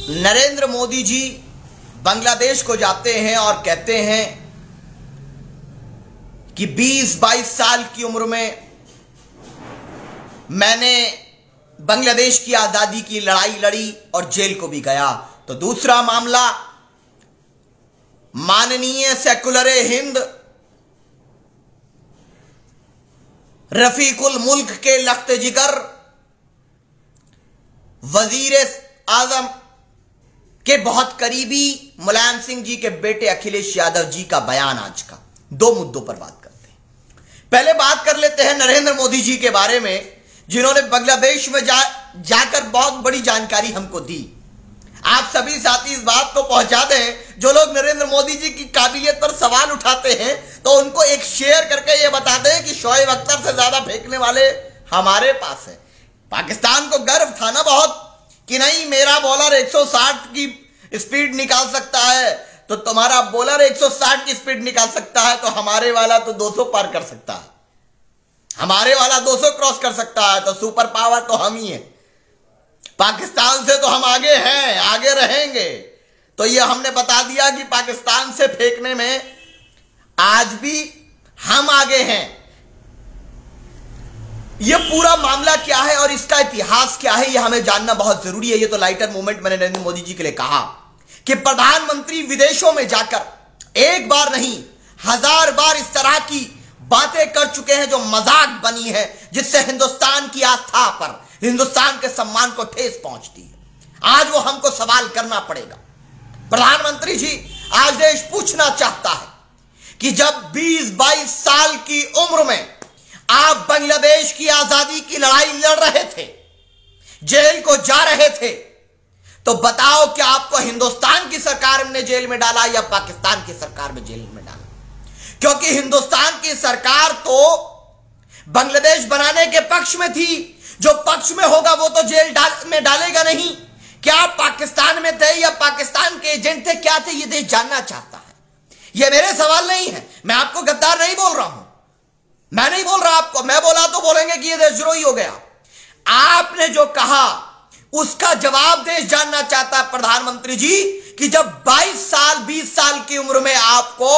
नरेंद्र मोदी जी बांग्लादेश को जाते हैं और कहते हैं कि 20-22 साल की उम्र में मैंने बांग्लादेश की आजादी की लड़ाई लड़ी और जेल को भी गया। तो दूसरा मामला, माननीय सेकुलर हिंद रफीकुल मुल्क के लख्त जिगर वजीर आजम के बहुत करीबी मुलायम सिंह जी के बेटे अखिलेश यादव जी का बयान आज का। दो मुद्दों पर बात करते हैं। पहले बात कर लेते हैं नरेंद्र मोदी जी के बारे में, जिन्होंने बांग्लादेश में जाकर बहुत बड़ी जानकारी हमको दी। आप सभी साथी इस बात को पहुंचा दें, जो लोग नरेंद्र मोदी जी की काबिलियत पर सवाल उठाते हैं तो उनको एक शेयर करके ये बता दें कि शोएब अख्तर से ज्यादा फेंकने वाले हमारे पास है। पाकिस्तान को गर्व था ना बहुत कि नहीं मेरा बॉलर 160 की स्पीड निकाल सकता है, तो तुम्हारा बॉलर 160 की स्पीड निकाल सकता है, तो हमारे वाला तो 200 पार कर सकता है, हमारे वाला 200 क्रॉस कर सकता है, तो सुपर पावर तो हम ही है। पाकिस्तान से तो हम आगे हैं, आगे रहेंगे। तो ये हमने बता दिया कि पाकिस्तान से फेंकने में आज भी हम आगे हैं। ये पूरा मामला क्या है और इसका इतिहास क्या है, यह हमें जानना बहुत जरूरी है। ये तो लाइटर मूवमेंट मैंने नरेंद्र मोदी जी के लिए कहा कि प्रधानमंत्री विदेशों में जाकर एक बार नहीं 1000 बार इस तरह की बातें कर चुके हैं जो मजाक बनी है, जिससे हिंदुस्तान की आस्था पर, हिंदुस्तान के सम्मान को ठेस पहुंचती है। आज वो हमको सवाल करना पड़ेगा। प्रधानमंत्री जी, आज देश पूछना चाहता है कि जब 20-22 साल की उम्र में आप बांग्लादेश की आजादी की लड़ाई लड़ रहे थे, जेल को जा रहे थे, तो बताओ कि आपको हिंदुस्तान की सरकार ने जेल में डाला या पाकिस्तान की सरकार में जेल में डाला? क्योंकि हिंदुस्तान की सरकार तो बांग्लादेश बनाने के पक्ष में थी, जो पक्ष में होगा वो तो जेल में डालेगा नहीं। क्या आप पाकिस्तान में थे या पाकिस्तान के एजेंट थे, क्या थे, ये देश जानना चाहता है। ये मेरे सवाल नहीं है, मैं आपको गद्दार नहीं बोल रहा हूं, मैं नहीं बोल रहा आपको, मैं बोला तो बोलेंगे कि ये देशद्रोही हो गया। आपने जो कहा उसका जवाब देश जानना चाहता है प्रधानमंत्री जी, कि जब 22 साल 20 साल की उम्र में आपको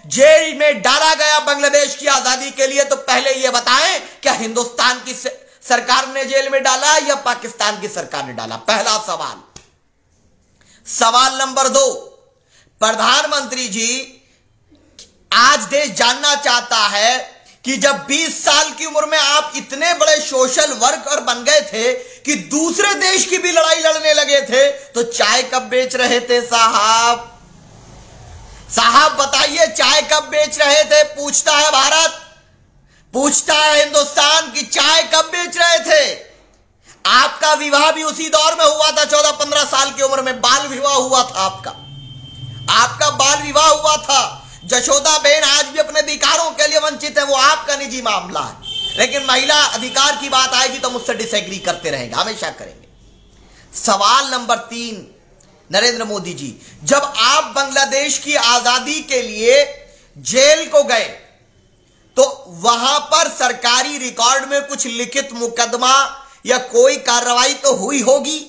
जेल में डाला गया बांग्लादेश की आजादी के लिए, तो पहले यह बताएं क्या हिंदुस्तान की सरकार ने जेल में डाला या पाकिस्तान की सरकार ने डाला? पहला सवाल। सवाल नंबर 2, प्रधानमंत्री जी, आज देश जानना चाहता है कि जब 20 साल की उम्र में आप इतने बड़े सोशल वर्कर बन गए थे कि दूसरे देश की भी लड़ाई लड़ने लगे थे, तो चाय कब बेच रहे थे साहब? साहब बताइए, चाय कब बेच रहे थे? पूछता है भारत, पूछता है हिंदुस्तान की चाय कब बेच रहे थे? आपका विवाह भी उसी दौर में हुआ था, 14-15 साल की उम्र में बाल विवाह हुआ था आपका बाल विवाह हुआ था। जशोदा बहन आज भी अपने अधिकारों के लिए वंचित है, वो आपका निजी मामला है, लेकिन महिला अधिकार की बात आएगी तो मुझसे डिसएग्री करते रहेंगे, हमेशा करेंगे। सवाल नंबर 3, नरेंद्र मोदी जी, जब आप बांग्लादेश की आजादी के लिए जेल को गए तो वहां पर सरकारी रिकॉर्ड में कुछ लिखित मुकदमा या कोई कार्रवाई तो हुई होगी,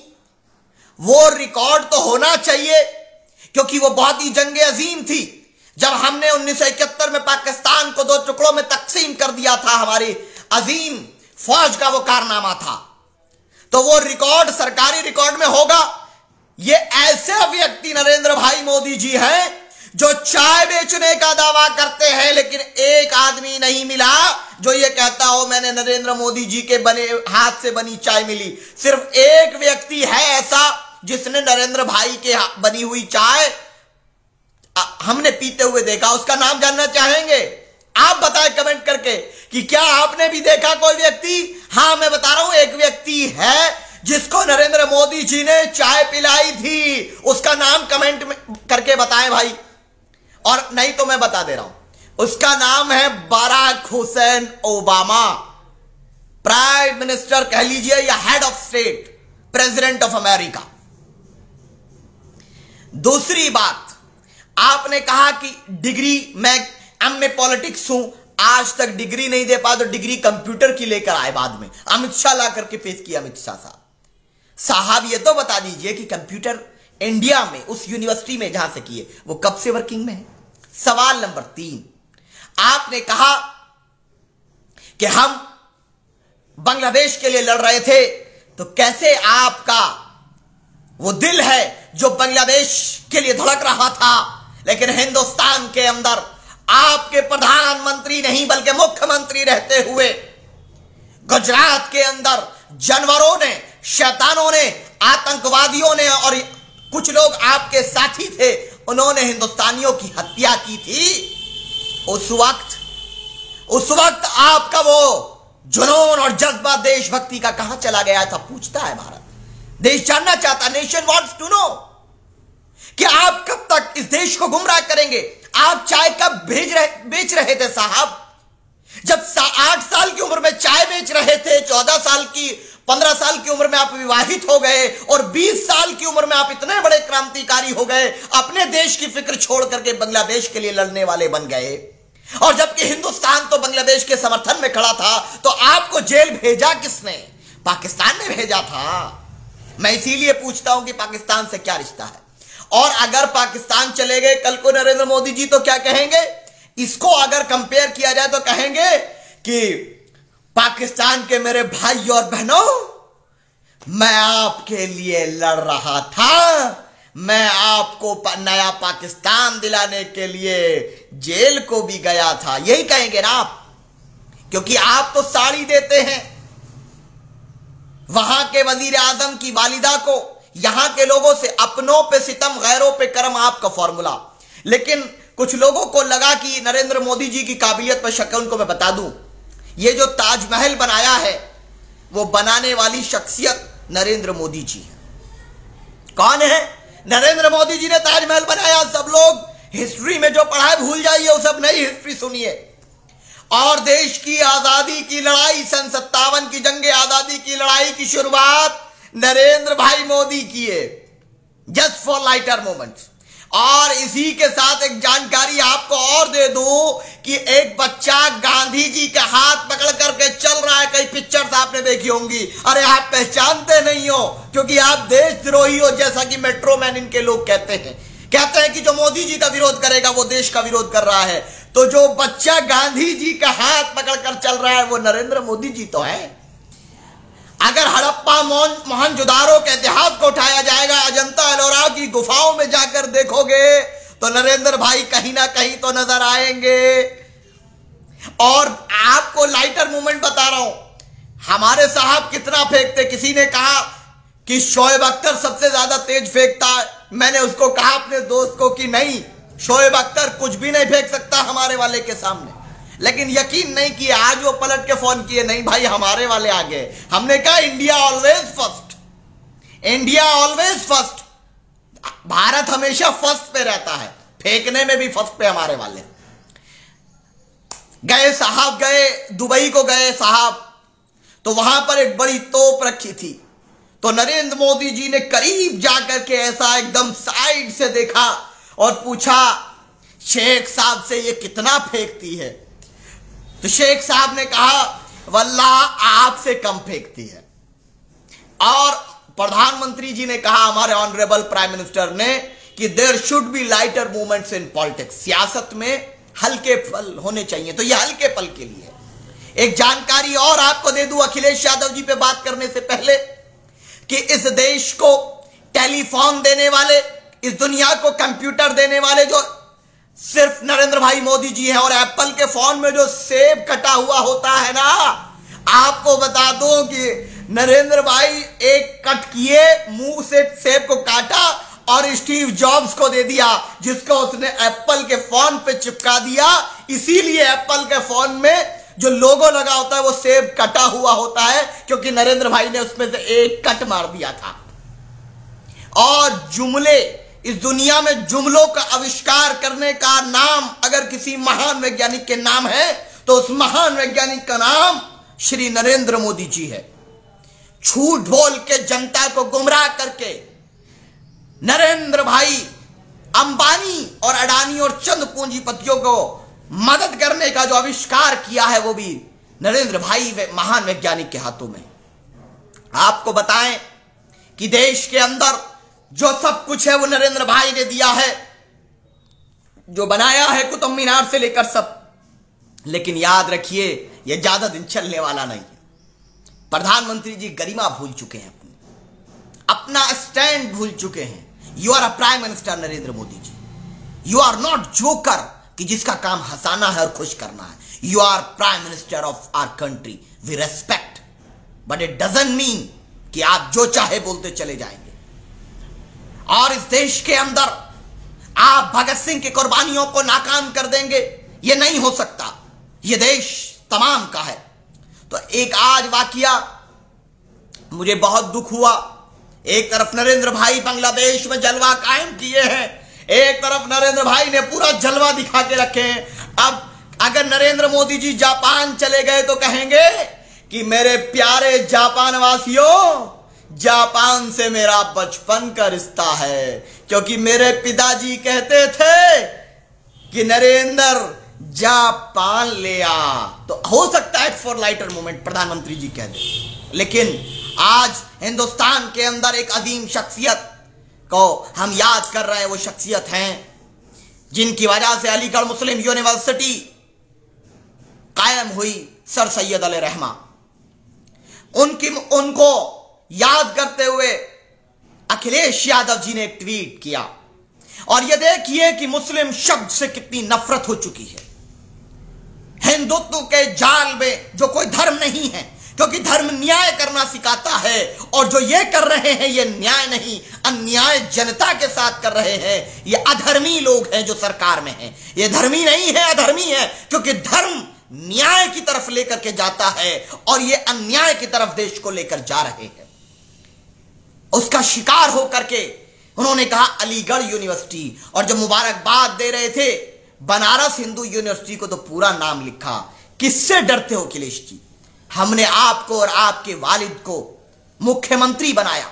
वो रिकॉर्ड तो होना चाहिए, क्योंकि वो बहुत ही जंगे अजीम थी। जब हमने 1971 में पाकिस्तान को 2 टुकड़ों में तकसीम कर दिया था, हमारी अजीम फौज का वो कारनामा था, तो वो रिकॉर्ड सरकारी रिकॉर्ड में होगा। ये ऐसे व्यक्ति नरेंद्र भाई मोदी जी हैं जो चाय बेचने का दावा करते हैं, लेकिन एक आदमी नहीं मिला जो ये कहता हो मैंने नरेंद्र मोदी जी के बने हाथ से बनी चाय मिली। सिर्फ एक व्यक्ति है ऐसा जिसने नरेंद्र भाई के बनी हुई चाय हमने पीते हुए देखा, उसका नाम जानना चाहेंगे? आप बताएं कमेंट करके कि क्या आपने भी देखा कोई व्यक्ति? हाँ, मैं बता रहा हूं, एक व्यक्ति है जिसको नरेंद्र मोदी जी ने चाय पिलाई थी, उसका नाम कमेंट में करके बताएं भाई, और नहीं तो मैं बता दे रहा हूं, उसका नाम है Barack Hussein Obama, prime minister कह लीजिए या head of state, president of America. दूसरी बात, आपने कहा कि डिग्री, मैं एमए पॉलिटिक्स हूं, आज तक डिग्री नहीं दे पाया तो डिग्री कंप्यूटर की लेकर आए बाद में, अमित शाह ला करके पेश किया। अमित शाह साहब, ये तो बता दीजिए कि कंप्यूटर इंडिया में उस यूनिवर्सिटी में जहां से किए, वो कब से वर्किंग में है? सवाल नंबर 3, आपने कहा कि हम बांग्लादेश के लिए लड़ रहे थे, तो कैसे आपका वो दिल है जो बांग्लादेश के लिए धड़क रहा था, लेकिन हिंदुस्तान के अंदर आपके प्रधानमंत्री नहीं बल्कि मुख्यमंत्री रहते हुए गुजरात के अंदर जानवरों ने, शैतानों ने, आतंकवादियों ने और कुछ लोग आपके साथी थे, उन्होंने हिंदुस्तानियों की हत्या की थी। उस वक्त आपका वो जुनून और जज्बा देशभक्ति का कहां चला गया था? पूछता है भारत। देश जानना चाहता, नेशन वांट्स टू नो कि आप कब तक इस देश को गुमराह करेंगे। आप चाय कब बेच रहे थे साहब? जब 8 साल की उम्र में चाय बेच रहे थे, 14 साल की 15 साल की उम्र में आप विवाहित हो गए और 20 साल की उम्र में आप इतने बड़े क्रांतिकारी हो गए, अपने देश की फिक्र छोड़ करके बांग्लादेश के लिए लड़ने वाले बन गए। और जबकि हिंदुस्तान तो बांग्लादेश के समर्थन में खड़ा था, तो आपको जेल भेजा किसने? पाकिस्तान ने भेजा था। मैं इसीलिए पूछता हूं कि पाकिस्तान से क्या रिश्ता है? और अगर पाकिस्तान चले गए कल को नरेंद्र मोदी जी, तो क्या कहेंगे? इसको अगर कंपेयर किया जाए तो कहेंगे कि पाकिस्तान के मेरे भाई और बहनों, मैं आपके लिए लड़ रहा था, मैं आपको नया पाकिस्तान दिलाने के लिए जेल को भी गया था। यही कहेंगे ना आप, क्योंकि आप तो साड़ी देते हैं वहां के वजीर आजम की वालिदा को, यहां के लोगों से अपनों पे सितम गैरों पे करम, आपका फॉर्मूला। लेकिन कुछ लोगों को लगा कि नरेंद्र मोदी जी की काबिलियत पर शक है। उनको मैं बता दूं, ये जो ताजमहल बनाया है, वो बनाने वाली शख्सियत नरेंद्र मोदी जी है। कौन है? नरेंद्र मोदी जी ने ताजमहल बनाया। सब लोग हिस्ट्री में जो पढ़ा है भूल जाइए, वो सब नई हिस्ट्री सुनिए। और देश की आजादी की लड़ाई, सन 57 की जंग आजादी की लड़ाई की शुरुआत नरेंद्र भाई मोदी की है, जस्ट फॉर लाइटर मोमेंट्स। और इसी के साथ एक जानकारी आपको और दे दूं कि एक बच्चा गांधी जी का हाथ पकड़ करके चल रहा है। कई पिक्चर्स आपने देखी होंगी। अरे आप पहचानते नहीं हो, क्योंकि आप देशद्रोही हो, जैसा कि मेट्रो मैन इनके लोग कहते हैं कि जो मोदी जी का विरोध करेगा वो देश का विरोध कर रहा है। तो जो बच्चा गांधी जी का हाथ पकड़कर चल रहा है वो नरेंद्र मोदी जी तो है। अगर हड़प्पा मोहनजोदारो के इतिहास को उठाया जाएगा, अजंता एलोरा की गुफाओं में जाकर देखोगे तो नरेंद्र भाई कहीं ना कहीं तो नजर आएंगे। और आपको लाइटर मूवमेंट बता रहा हूं, हमारे साहब कितना फेंकते। किसी ने कहा कि शोएब अख्तर सबसे ज्यादा तेज फेंकता है। मैंने उसको कहा अपने दोस्त को कि नहीं, शोएब अख्तर कुछ भी नहीं फेंक सकता हमारे वाले के सामने। लेकिन यकीन नहीं किया, आज वो पलट के फोन किए, नहीं भाई हमारे वाले आ गए। हमने कहा India always first, India always first. Bharat हमेशा फर्स्ट पे रहता है, फेंकने में भी फर्स्ट पे हमारे वाले। गए साहब, गए दुबई को गए साहब, तो वहां पर एक बड़ी तोप रखी थी। तो नरेंद्र मोदी जी ने करीब जाकर के ऐसा एकदम साइड से देखा और पूछा शेख साहब से, ये कितना फेंकती है? तो शेख साहब ने कहा वल्लाह आपसे कम फेंकती है। और प्रधानमंत्री जी ने कहा, हमारे ऑनरेबल प्राइम मिनिस्टर ने, कि there should be lighter movements in politics. सियासत में हल्के पल होने चाहिए। तो ये हल्के पल के लिए एक जानकारी और आपको दे दूं अखिलेश यादव जी पे बात करने से पहले, कि इस देश को टेलीफोन देने वाले, इस दुनिया को कंप्यूटर देने वाले जो सिर्फ नरेंद्र भाई मोदी जी हैं। और एप्पल के फोन में जो सेब कटा हुआ होता है ना, आपको बता दूं कि नरेंद्र भाई एक कट किए, मुंह से सेब को काटा और स्टीव जॉब्स को दे दिया, जिसको उसने एप्पल के फोन पे चिपका दिया। इसीलिए एप्पल के फोन में जो लोगो लगा होता है वो सेब कटा हुआ होता है, क्योंकि नरेंद्र भाई ने उसमें से एक कट मार दिया था। और जुमले, इस दुनिया में जुमलों का आविष्कार करने का नाम अगर किसी महान वैज्ञानिक के नाम है तो उस महान वैज्ञानिक का नाम श्री नरेंद्र मोदी जी है। झूठ बोल के जनता को गुमराह करके नरेंद्र भाई अंबानी और अडानी और चंद पूंजीपतियों को मदद करने का जो आविष्कार किया है वो भी नरेंद्र भाई महान वैज्ञानिक के हाथों में। आपको बताएं कि देश के अंदर जो सब कुछ है वो नरेंद्र भाई ने दिया है, जो बनाया है कुतुब मीनार से लेकर सब। लेकिन याद रखिए यह ज्यादा दिन चलने वाला नहीं है। प्रधानमंत्री जी गरिमा भूल चुके हैं, अपना स्टैंड भूल चुके हैं। You are a prime minister Narendra Modi ji, you are not joker कि जिसका काम हंसाना है और खुश करना है। You are prime minister of our country, we respect, but it doesn't mean कि आप जो चाहे बोलते चले जाएंगे। और इस देश के अंदर आप भगत सिंह की कुर्बानियों को नाकाम कर देंगे, यह नहीं हो सकता। यह देश तमाम का है। तो एक आज वाकया मुझे बहुत दुख हुआ। एक तरफ नरेंद्र भाई बांग्लादेश में जलवा कायम किए हैं, एक तरफ नरेंद्र भाई ने पूरा जलवा दिखा के रखे हैं। अब अगर नरेंद्र मोदी जी जापान चले गए तो कहेंगे कि मेरे प्यारे जापान वासियों, जापान से मेरा बचपन का रिश्ता है, क्योंकि मेरे पिताजी कहते थे कि नरेंद्र जापान ले आ। तो हो सकता है फॉर लाइटर मोमेंट प्रधानमंत्री जी कह दे, लेकिन आज हिंदुस्तान के अंदर एक अजीम शख्सियत को हम याद कर रहे हैं। वो शख्सियत हैं जिनकी वजह से अलीगढ़ मुस्लिम यूनिवर्सिटी कायम हुई, सर सैयद अली रहमा। उनको याद करते हुए अखिलेश यादव जी ने एक ट्वीट किया, और यह देखिए कि मुस्लिम शब्द से कितनी नफरत हो चुकी है। हिंदुत्व के जाल में जो कोई धर्म नहीं है, क्योंकि धर्म न्याय करना सिखाता है, और जो ये कर रहे हैं ये न्याय नहीं, अन्याय जनता के साथ कर रहे हैं। ये अधर्मी लोग हैं जो सरकार में हैं। ये धर्मी नहीं है, अधर्मी है, क्योंकि धर्म न्याय की तरफ लेकर के जाता है और ये अन्याय की तरफ देश को लेकर जा रहे हैं। उसका शिकार होकर के उन्होंने कहा अलीगढ़ यूनिवर्सिटी, और जब मुबारकबाद दे रहे थे बनारस हिंदू यूनिवर्सिटी को तो पूरा नाम लिखा। किससे डरते हो अखिलेश जी? हमने आपको और आपके वालिद को मुख्यमंत्री बनाया,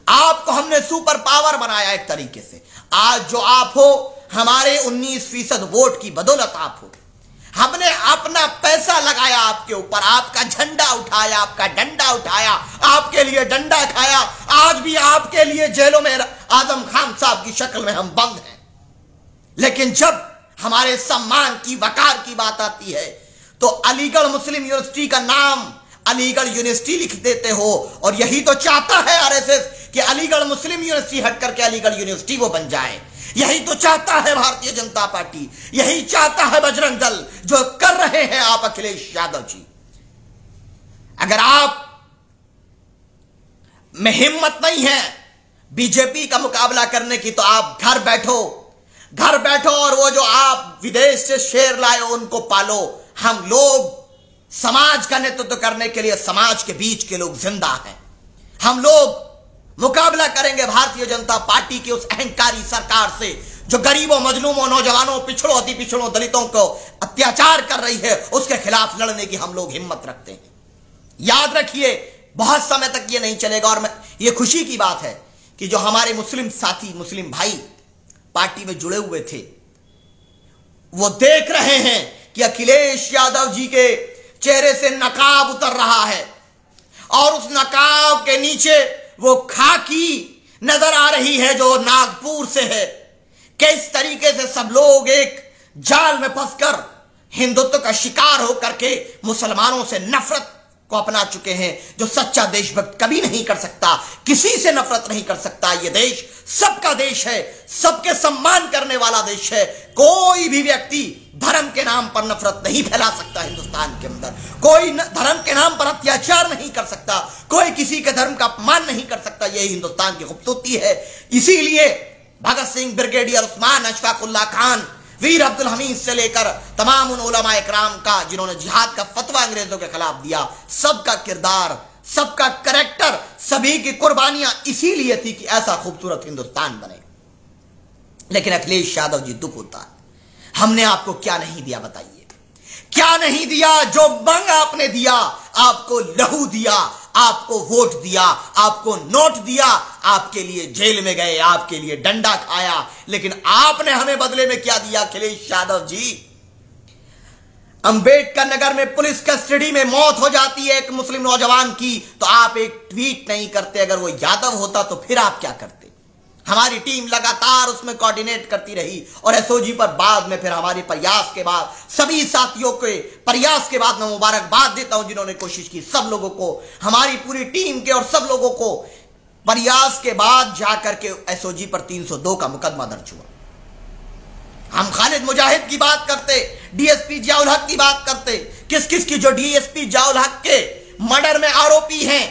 आपको हमने सुपर पावर बनाया एक तरीके से। आज जो आप हो, हमारे 19% वोट की बदौलत आप हो। हमने अपना पैसा लगाया आपके ऊपर, आपका झंडा उठाया, आपका डंडा उठाया, आपके लिए डंडा खाया। आज भी आपके लिए जेलों में आजम खान साहब की शक्ल में हम बंद हैं। लेकिन जब हमारे सम्मान की, वकार की बात आती है तो अलीगढ़ मुस्लिम यूनिवर्सिटी का नाम अलीगढ़ यूनिवर्सिटी लिख देते हो। और यही तो चाहता है आरएसएस कि अलीगढ़ मुस्लिम यूनिवर्सिटी हट करके अलीगढ़ यूनिवर्सिटी वो बन जाए। यही तो चाहता है भारतीय जनता पार्टी, यही चाहता है बजरंग दल, जो कर रहे हैं आप अखिलेश यादव जी। अगर आप में हिम्मत नहीं है बीजेपी का मुकाबला करने की, तो आप घर बैठो और वो जो आप विदेश से शेर लाए हो उनको पालो। हम लोग समाज का नेतृत्व करने के लिए समाज के बीच के लोग जिंदा हैं। हम लोग मुकाबला करेंगे भारतीय जनता पार्टी की उस अहंकारी सरकार से जो गरीबों, मजलूमों, नौजवानों, पिछड़ों, अति पिछड़ों, दलितों को अत्याचार कर रही है। उसके खिलाफ लड़ने की हम लोग हिम्मत रखते हैं। याद रखिए बहुत समय तक ये नहीं चलेगा। और ये खुशी की बात है कि जो हमारे मुस्लिम साथी, मुस्लिम भाई पार्टी में जुड़े हुए थे, वो देख रहे हैं कि अखिलेश यादव जी के चेहरे से नकाब उतर रहा है और उस नकाब के नीचे वो खाकी नजर आ रही है जो नागपुर से है। किस तरीके से सब लोग एक जाल में फंसकर हिंदुत्व का शिकार होकर के मुसलमानों से नफरत को अपना चुके हैं। जो सच्चा देशभक्त कभी नहीं कर सकता, किसी से नफरत नहीं कर सकता। यह देश सबका देश है, सबके सम्मान करने वाला देश है। कोई भी व्यक्ति धर्म के नाम पर नफरत नहीं फैला सकता। हिंदुस्तान के अंदर कोई धर्म के नाम पर अत्याचार नहीं कर सकता, कोई किसी के धर्म का अपमान नहीं कर सकता। यही हिंदुस्तान की खूबसूरती है। इसीलिए भगत सिंह, ब्रिगेडियर उस्मान, अशफाकुल्लाह खान, वीर अब्दुल हमीद से लेकर तमाम उन उलमा इकराम का जिन्होंने जिहाद का फतवा अंग्रेजों के खिलाफ दिया, सबका किरदार, सबका कैरेक्टर, सभी की कुर्बानियां इसीलिए थी कि ऐसा खूबसूरत हिंदुस्तान बने। लेकिन अखिलेश यादव जी, दुख होता है, हमने आपको क्या नहीं दिया बताइए? क्या नहीं दिया? जो मांगा आपने दिया। आपको लहू दिया, आपको वोट दिया, आपको नोट दिया, आपके लिए जेल में गए, आपके लिए डंडा खाया। लेकिन आपने हमें बदले में क्या दिया अखिलेश यादव जी? अंबेडकर नगर में पुलिस कस्टडी में मौत हो जाती है एक मुस्लिम नौजवान की, तो आप एक ट्वीट नहीं करते। अगर वो यादव होता तो फिर आप क्या करते? हमारी टीम लगातार उसमें कोऑर्डिनेट करती रही और एसओजी पर बाद में फिर हमारे प्रयास के बाद, सभी साथियों के प्रयास के बाद मैं मुबारकबाद देता हूं जिन्होंने कोशिश की, सब लोगों को, हमारी पूरी टीम के और सब लोगों को प्रयास के बाद जाकर के एसओजी पर 302 का मुकदमा दर्ज हुआ। हम खालिद मुजाहिद की बात करते, डीएसपी जियाउल हक की बात करते, किस किस की, जो डीएसपी जियाउल हक के मर्डर में आरोपी हैं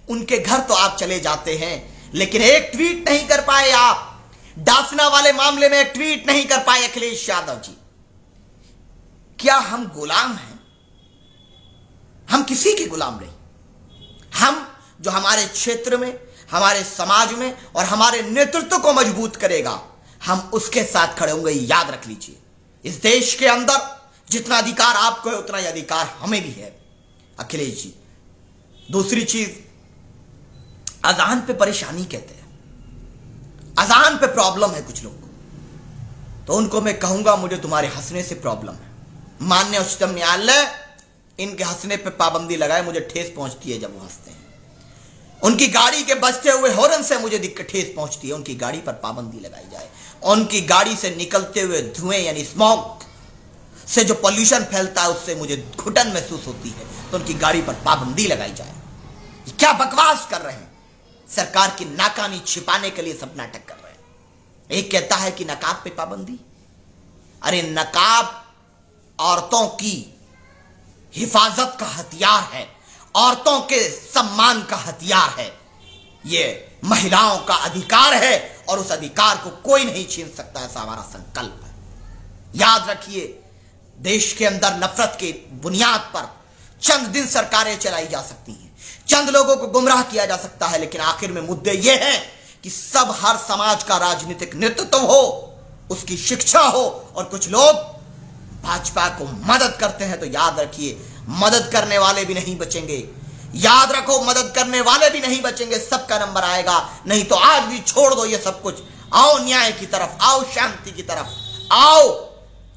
उनके घर तो आप चले जाते हैं, लेकिन एक ट्वीट नहीं कर पाए आप। डासना वाले मामले में एक ट्वीट नहीं कर पाए अखिलेश यादव जी। क्या हम गुलाम हैं? हम किसी के गुलाम नहीं। हम जो हमारे क्षेत्र में, हमारे समाज में और हमारे नेतृत्व को मजबूत करेगा, हम उसके साथ खड़े होंगे। याद रख लीजिए, इस देश के अंदर जितना अधिकार आपको है उतना ही अधिकार हमें भी है अखिलेश जी। दूसरी चीज, अजान पे परेशानी कहते हैं, अजान पे प्रॉब्लम है कुछ लोग को, तो उनको मैं कहूंगा मुझे तुम्हारे हंसने से प्रॉब्लम है। माननीय उच्चतम न्यायालय इनके हंसने पे पाबंदी लगाए, मुझे ठेस पहुंचती है जब वो हंसते हैं। उनकी गाड़ी के बजते हुए हॉर्न से मुझे दिक्कत, ठेस पहुंचती है। उनकी गाड़ी पर पाबंदी लगाई जाए। उनकी गाड़ी से निकलते हुए धुएं यानी स्मोक से जो पॉल्यूशन फैलता है उससे मुझे घुटन महसूस होती है, तो उनकी गाड़ी पर पाबंदी लगाई जाए। क्या बकवास कर रहे हैं? सरकार की नाकामी छिपाने के लिए सब नाटक कर रहे हैं। एक कहता है कि नकाब पे पाबंदी, अरे नकाब औरतों की हिफाजत का हथियार है, औरतों के सम्मान का हथियार है, ये महिलाओं का अधिकार है और उस अधिकार को कोई नहीं छीन सकता, ऐसा हमारा संकल्प है। याद रखिए, देश के अंदर नफरत के बुनियाद पर चंद दिन सरकारें चलाई जा सकती हैं, चंद लोगों को गुमराह किया जा सकता है, लेकिन आखिर में मुद्दे ये हैं कि सब, हर समाज का राजनीतिक नेतृत्व हो, उसकी शिक्षा हो, और कुछ लोग भाजपा को मदद करते हैं तो याद रखिए मदद करने वाले भी नहीं बचेंगे। याद रखो, मदद करने वाले भी नहीं बचेंगे, सबका नंबर आएगा। नहीं तो आज भी छोड़ दो ये सब कुछ, आओ न्याय की तरफ, आओ शांति की तरफ, आओ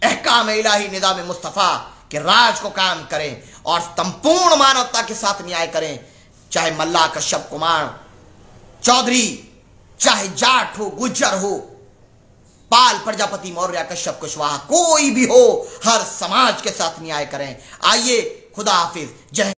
अहकाम इलाही निज़ाम मुस्तफा के राज को कायम करें और संपूर्ण मानवता के साथ न्याय करें। चाहे मल्ला कश्यप कुमार चौधरी, चाहे जाट हो, गुज्जर हो, पाल प्रजापति मौर्य, कश्यप कुशवाहा, कोई भी हो, हर समाज के साथ न्याय करें। आइए, खुदा हाफिज, जय।